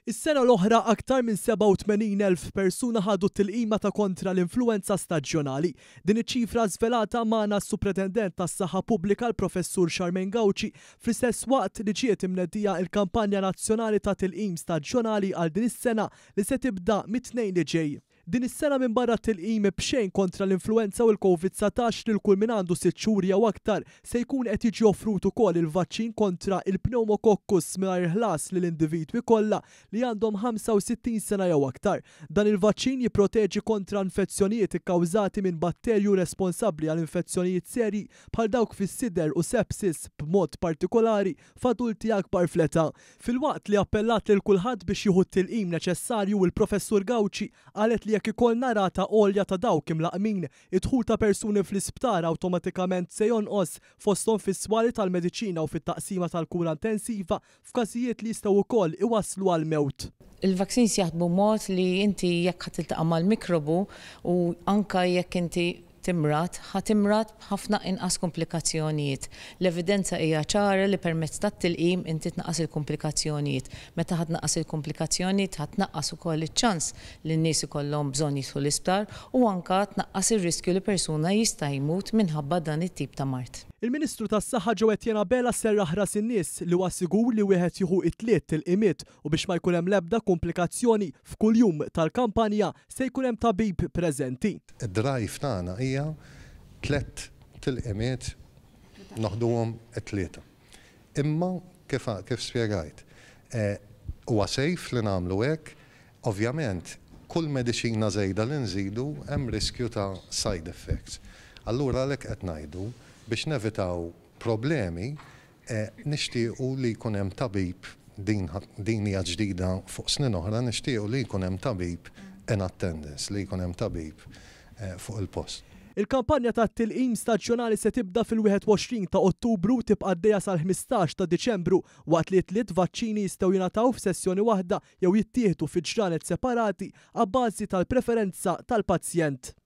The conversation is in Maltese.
Is-sena l-oħra aktar minn 87,000 persuna ħadu t-tilqima ta' kontra l-influenza staġjonali. Din iċ-ċifra żvelata magħna s-Supretendent tas-Saħħa Pubblika l-Professur Charmaine Gauci fl-istess waqt li ġiet imneddija l-kampanja nazzjonali ta' tilqim staġjonali għal din is-sena li se tibda mit-tnejn li ġej. Din is-sena minn barra tilqim b'xejn kontra l-influenza u l-COVID-19 lil kull min għandu 6 xhur jew aktar se jkun qed jiġi offrut ukoll il-vaċċin kontra il-pneumococcus mingħajr ħlas lill-individwi kollha li għandhom 65 sena jew aktar. Dan il-vaċċin jipproteġi kontra infezzjonijiet ikkawżati minn batterju responsabbli għal infezzjonijiet serji bħal dawk fis-sider u sepsis b'mod partikolari f'adulti akbar fl-età. Filwaqt li appellat lil kulħadd biex jieħu t-tilqim neċessarju il-Professur Gauci qalet li jekk ikollna rata għolja ta' dawk imlaqmin, id-dħul ta' persuni fl-isptar awtomatikament se jonqos fosthom fis-swali tal-mediċina u fit-taqsima tal-kura intensiva f'każijiet li jistgħu wkoll iwasslu għal mewt. Il-vaccines jaħdmu mod li inti jekk ħatiltaqa' mal-mikrobu u anka jekk inti ħatimrat b'ħafna inqas komplikazzjonijiet. L-evidenza hija ċara li permezz tat-tilqim inti tnaqqas il-komplikazzjonijiet. Meta ħatnaqqas il-komplikazzjonijiet ħatnaqqas ukoll iċ-ċans li n-nies ikollhom bżonn jidħlu l-isptar u anke tnaqqas ir-riskju li persuna jista' jmut minħabba dan it-tip ta' mard. Il-Ministru tas-Saħħa Ġew Etjena Bella serraħ ras in-nies li huwa sigur li wieħed jieħu t-tliet tilqimiet u biex ma jkun hemm l-ebda komplikazzjoni f'kuljum tal-kampanja se jkun hemm tabib preżenti. Id-drive tagħna hija 3 tilqimiet noħduhom it-tlieta. Imma kif spjegajt, huwa sejf li nagħmlu hekk, ovvjament kull mediċina żejda li nżidu hemm riskju ta' side effects. Allura għalhekk qed ngħidu biex nevitaw problemi, nixtiequ li jkun hemm tabib din hija ġdida fuq snin oħra, nixtiequ li jkun hemm tabib in attendance, li jkun hemm tabib fuq il-post. Il-kampanja ta' tilqim staġjonali se tibda fil-21 ta' Ottubru tibqa' għaddejja sal-15 ta' Diċembru waqt li t-tliet vaċċini jistgħu jingħataw f'sessjoni waħda jew jittieħdu fi ġranet separati għabbażi tal-preferenza tal-pazjent.